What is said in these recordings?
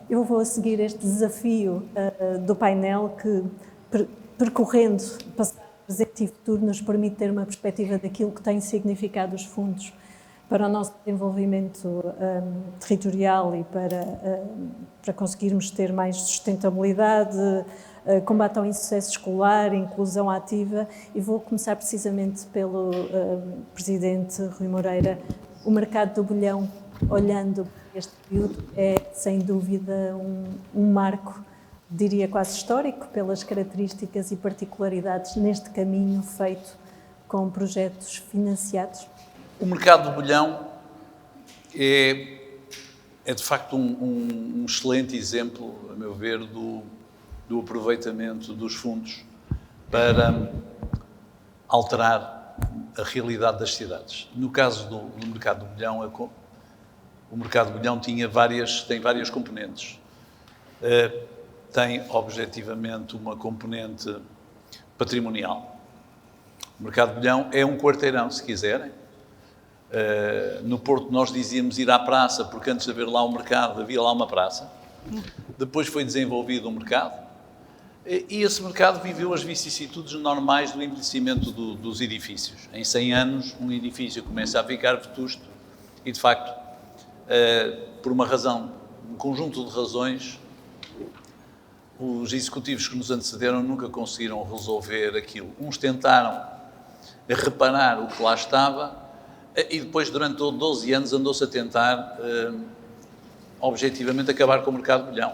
Eu vou seguir este desafio do painel que, percorrendo passado, presente e futuro, nos permite ter uma perspectiva daquilo que têm significado os fundos para o nosso desenvolvimento territorial e para conseguirmos ter mais sustentabilidade, combate ao insucesso escolar, inclusão ativa. E vou começar precisamente pelo Presidente Rui Moreira. O mercado do bolhão, olhando para este período, é sem dúvida um marco, diria quase histórico, pelas características e particularidades neste caminho feito com projetos financiados. O mercado do bolhão é de facto um excelente exemplo, a meu ver, do aproveitamento dos fundos para alterar a realidade das cidades. No caso do mercado do bolhão, o mercado do bolhão tem várias componentes. Tem, objetivamente, uma componente patrimonial. O mercado do bolhão é um quarteirão, se quiserem. No Porto nós dizíamos ir à praça, porque antes de haver lá um mercado, havia lá uma praça. Depois foi desenvolvido um mercado, e esse mercado viveu as vicissitudes normais do envelhecimento dos edifícios. Em 100 anos, um edifício começa a ficar vetusto e, de facto, por uma razão, um conjunto de razões, os executivos que nos antecederam nunca conseguiram resolver aquilo. Uns tentaram reparar o que lá estava, e depois, durante 12 anos, andou-se a tentar, objetivamente, acabar com o mercado de bolhão.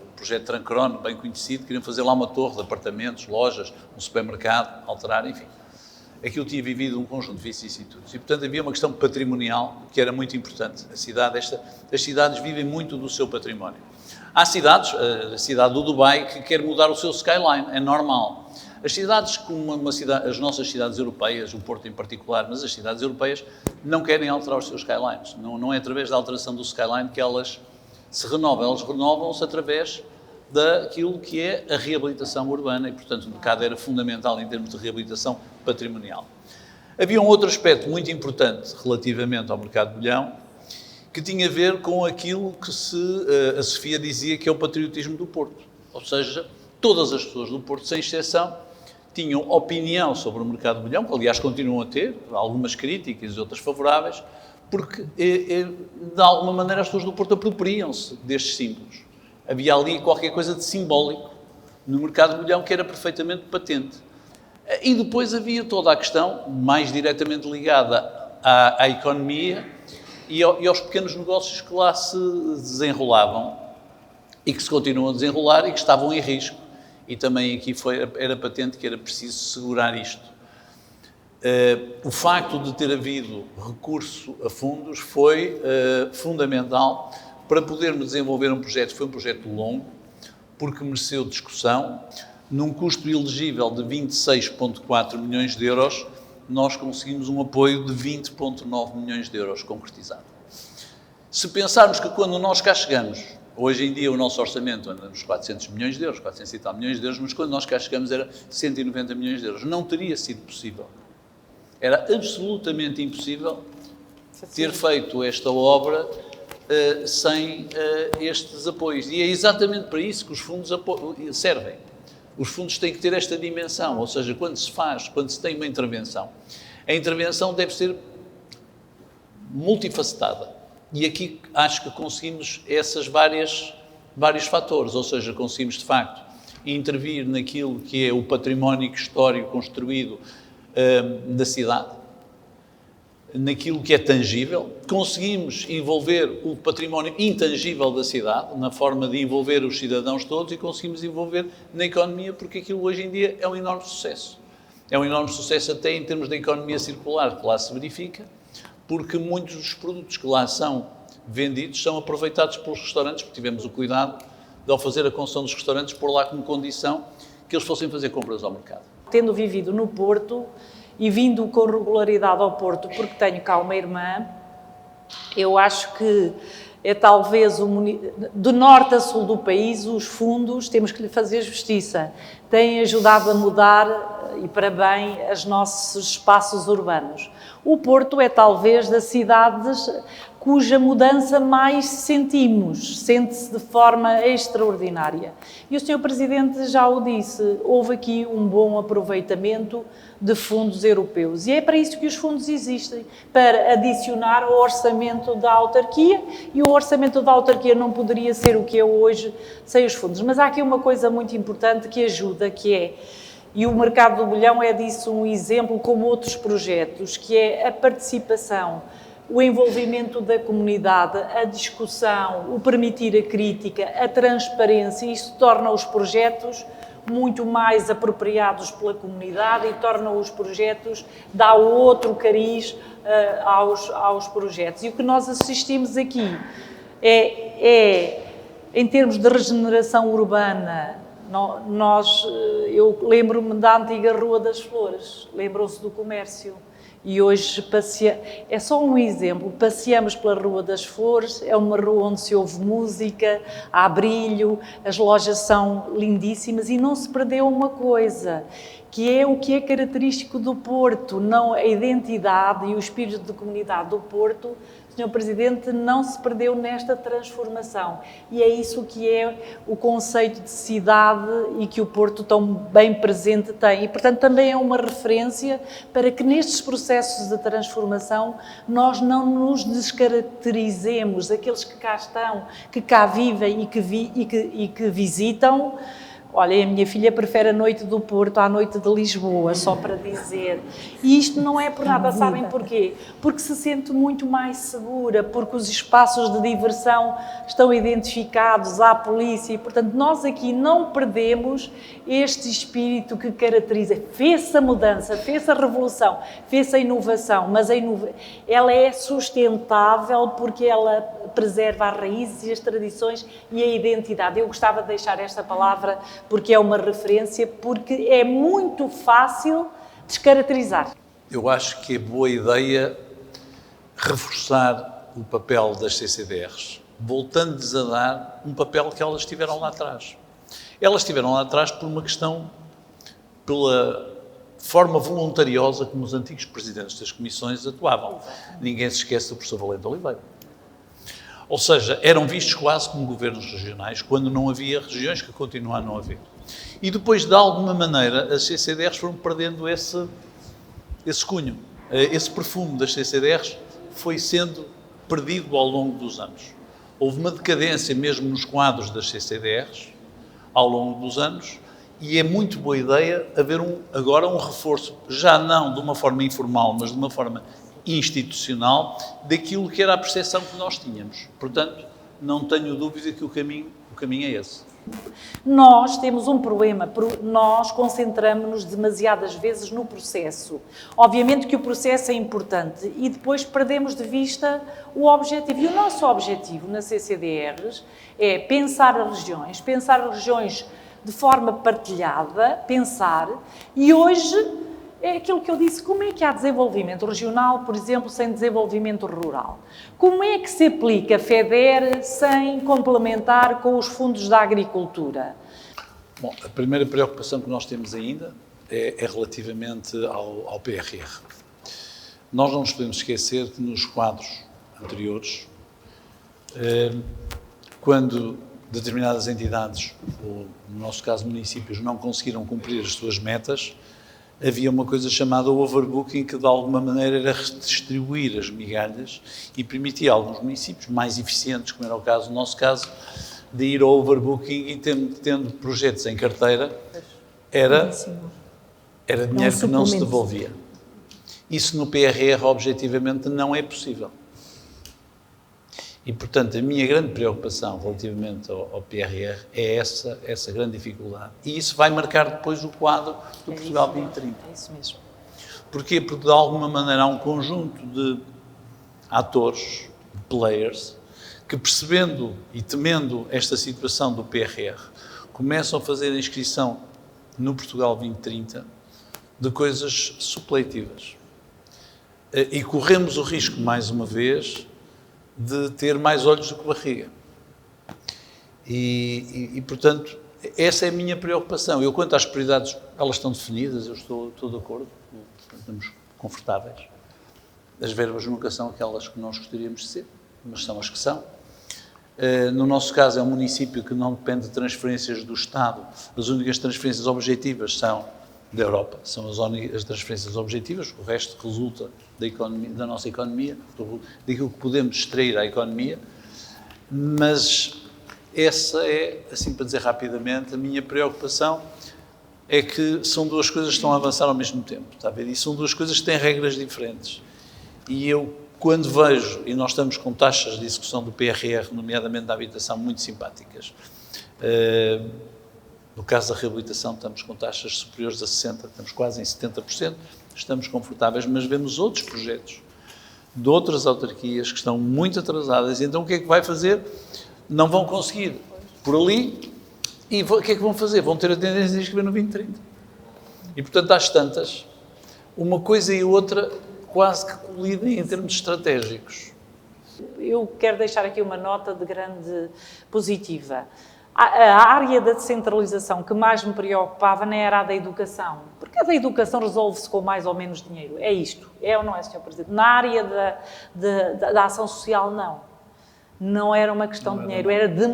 O projeto Trancrono, bem conhecido, queriam fazer lá uma torre de apartamentos, lojas, um supermercado, alterar, enfim. Aquilo tinha vivido um conjunto de vicissitudes. E, portanto, havia uma questão patrimonial que era muito importante. As cidades vivem muito do seu património. Há cidades, a cidade do Dubai, que quer mudar o seu skyline, é normal. As cidades, como as nossas cidades europeias, o Porto em particular, mas as cidades europeias, não querem alterar os seus skylines. Não é através da alteração do skyline que elas se renovam. Elas renovam-se através daquilo que é a reabilitação urbana e, portanto, o mercado era fundamental em termos de reabilitação patrimonial. Havia um outro aspecto muito importante relativamente ao mercado de bolhão, que tinha a ver com aquilo que a Sofia dizia que é o patriotismo do Porto. Ou seja, todas as pessoas do Porto, sem exceção, tinham opinião sobre o mercado de bolhão, que aliás continuam a ter, algumas críticas e outras favoráveis, porque de alguma maneira as pessoas do Porto apropriam-se destes símbolos. Havia ali qualquer coisa de simbólico no mercado de bolhão que era perfeitamente patente. E depois havia toda a questão mais diretamente ligada à economia e aos pequenos negócios que lá se desenrolavam e que se continuam a desenrolar e que estavam em risco. E também aqui era patente que era preciso segurar isto. O facto de ter havido recurso a fundos foi fundamental para podermos desenvolver um projeto. Foi um projeto longo, porque mereceu discussão. Num custo elegível de 26,4 milhões de euros, nós conseguimos um apoio de 20,9 milhões de euros concretizado. Se pensarmos que quando nós cá chegamos, hoje em dia o nosso orçamento anda nos 400 milhões de euros, 400 e tal milhões de euros, mas quando nós cá chegamos era 190 milhões de euros. Não teria sido possível. Era absolutamente impossível ter feito esta obra sem estes apoios. E é exatamente para isso que os fundos servem. Os fundos têm que ter esta dimensão, ou seja, quando se tem uma intervenção, a intervenção deve ser multifacetada. E aqui acho que conseguimos vários fatores, ou seja, conseguimos de facto intervir naquilo que é o património histórico construído da cidade, naquilo que é tangível, conseguimos envolver o património intangível da cidade, na forma de envolver os cidadãos todos, e conseguimos envolver na economia, porque aquilo hoje em dia é um enorme sucesso. É um enorme sucesso até em termos da economia circular que lá se verifica, porque muitos dos produtos que lá são vendidos são aproveitados pelos restaurantes, porque tivemos o cuidado de, ao fazer a construção dos restaurantes, pôr lá como condição que eles fossem fazer compras ao mercado. Tendo vivido no Porto e vindo com regularidade ao Porto, porque tenho cá uma irmã, eu acho que é talvez do norte a sul do país, os fundos, temos que lhe fazer justiça, têm ajudado a mudar, e para bem, os nossos espaços urbanos. O Porto é talvez das cidades cuja mudança mais sentimos, sente-se de forma extraordinária. E o Sr. Presidente já o disse, houve aqui um bom aproveitamento de fundos europeus. E é para isso que os fundos existem, para adicionar ao orçamento da autarquia, e o orçamento da autarquia não poderia ser o que é hoje sem os fundos. Mas há aqui uma coisa muito importante que ajuda, que é, e o Mercado do Bolhão é disso um exemplo, como outros projetos, que é a participação, o envolvimento da comunidade, a discussão, o permitir a crítica, a transparência. Isto torna os projetos muito mais apropriados pela comunidade e torna os projetos, dá outro cariz aos projetos. E o que nós assistimos aqui é em termos de regeneração urbana, eu lembro-me da antiga Rua das Flores, lembram-se do comércio. E hoje é só um exemplo, passeamos pela Rua das Flores, é uma rua onde se ouve música, há brilho, as lojas são lindíssimas e não se perdeu uma coisa, que é o que é característico do Porto, não a identidade e o espírito de comunidade do Porto. Sr. Presidente, não se perdeu nesta transformação e é isso que é o conceito de cidade e que o Porto tão bem presente tem e, portanto, também é uma referência para que nestes processos de transformação nós não nos descaracterizemos, aqueles que cá estão, que cá vivem e que visitam. Olha, a minha filha prefere a noite do Porto à noite de Lisboa, só para dizer. E isto não é por nada, sabem porquê? Porque se sente muito mais segura, porque os espaços de diversão estão identificados, há polícia e, portanto, nós aqui não perdemos este espírito que caracteriza. Fez-se a mudança, fez-se a revolução, fez-se a inovação, mas ela é sustentável porque ela preserva as raízes e as tradições e a identidade. Eu gostava de deixar esta palavra porque é uma referência, porque é muito fácil descaracterizar. Eu acho que é boa ideia reforçar o papel das CCDRs, voltando-lhes a dar um papel que elas tiveram lá atrás. Elas estiveram lá atrás por uma questão, pela forma voluntariosa como os antigos presidentes das comissões atuavam. Ninguém se esquece do professor Valente Oliveira. Ou seja, eram vistos quase como governos regionais, quando não havia regiões, que continuam a não haver. E depois, de alguma maneira, as CCDRs foram perdendo esse cunho. Esse perfume das CCDRs foi sendo perdido ao longo dos anos. Houve uma decadência mesmo nos quadros das CCDRs, ao longo dos anos, e é muito boa ideia haver agora um reforço, já não de uma forma informal, mas de uma forma institucional, daquilo que era a percepção que nós tínhamos. Portanto, não tenho dúvida que o caminho é esse. Nós temos um problema, nós concentramos-nos demasiadas vezes no processo. Obviamente que o processo é importante e depois perdemos de vista o objetivo. E o nosso objetivo na CCDRs é pensar as regiões de forma partilhada, e hoje é aquilo que eu disse, como é que há desenvolvimento regional, por exemplo, sem desenvolvimento rural? Como é que se aplica a FEDER sem complementar com os fundos da agricultura? Bom, a primeira preocupação que nós temos ainda é relativamente ao PRR. Nós não nos podemos esquecer que nos quadros anteriores, quando determinadas entidades, ou no nosso caso municípios, não conseguiram cumprir as suas metas, havia uma coisa chamada overbooking, que de alguma maneira era redistribuir as migalhas e permitia a alguns municípios mais eficientes, como era o caso, no nosso caso, de ir ao overbooking e tendo projetos em carteira, era dinheiro que não se devolvia. Isso no PRR, objetivamente, não é possível. E, portanto, a minha grande preocupação relativamente ao PRR é essa grande dificuldade. E isso vai marcar depois o quadro do Portugal 2030. É isso mesmo. Porquê? Porque, de alguma maneira, há um conjunto de atores, de players, que, percebendo e temendo esta situação do PRR, começam a fazer a inscrição no Portugal 2030 de coisas supletivas. E corremos o risco, mais uma vez, de ter mais olhos do que barriga. E, portanto, essa é a minha preocupação. Eu, quanto às prioridades, elas estão definidas, eu estou de acordo, estamos confortáveis. As verbas nunca são aquelas que nós gostaríamos de ser, mas são as que são. No nosso caso, é um município que não depende de transferências do Estado. As únicas transferências objetivas são da Europa, são as transferências objetivas, o resto resulta da economia, da nossa economia, daquilo que podemos extrair à economia, mas essa é, assim para dizer rapidamente, a minha preocupação é que são duas coisas que estão a avançar ao mesmo tempo, está a ver? E são duas coisas que têm regras diferentes. E eu, quando vejo, e nós estamos com taxas de execução do PRR, nomeadamente da habitação, muito simpáticas, no caso da reabilitação estamos com taxas superiores a 60%, estamos quase em 70%, estamos confortáveis, mas vemos outros projetos de outras autarquias que estão muito atrasadas, e então o que é que vai fazer? Não vão conseguir por ali, e o que é que vão fazer? Vão ter a tendência de inscrever no 2030. E, portanto, às tantas, uma coisa e outra quase que colidem em termos estratégicos. Eu quero deixar aqui uma nota de grande positiva. A área da descentralização que mais me preocupava não era a da educação, porque a da educação resolve-se com mais ou menos dinheiro. É isto, é ou não é, Sr. Presidente? Na área da ação social, não. Não era uma questão de dinheiro, era de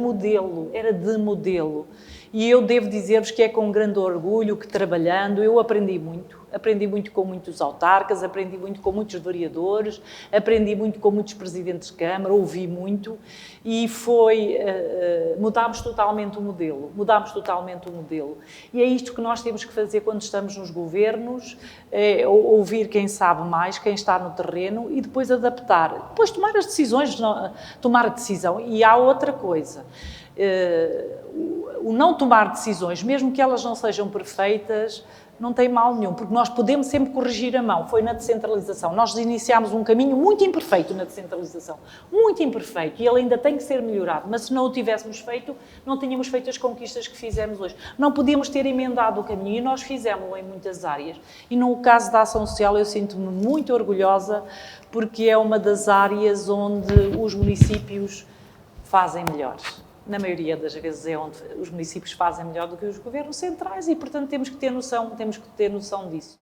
modelo. E eu devo dizer-vos que é com grande orgulho que, trabalhando, eu aprendi muito com muitos autarcas, aprendi muito com muitos vereadores, aprendi muito com muitos presidentes de Câmara, ouvi muito, e mudámos totalmente o modelo, E é isto que nós temos que fazer quando estamos nos governos, ouvir quem sabe mais, quem está no terreno, e depois adaptar, depois tomar as decisões, tomar a decisão. E há outra coisa, o não tomar decisões, mesmo que elas não sejam perfeitas, não tem mal nenhum, porque nós podemos sempre corrigir a mão. Foi na descentralização. Nós iniciámos um caminho muito imperfeito na descentralização. Muito imperfeito. E ele ainda tem que ser melhorado. Mas se não o tivéssemos feito, não tínhamos feito as conquistas que fizemos hoje. Não podíamos ter emendado o caminho, e nós fizemos-o em muitas áreas. E no caso da ação social, eu sinto-me muito orgulhosa, porque é uma das áreas onde os municípios fazem melhor. Na maioria das vezes é onde os municípios fazem melhor do que os governos centrais, e, portanto, temos que ter noção disso.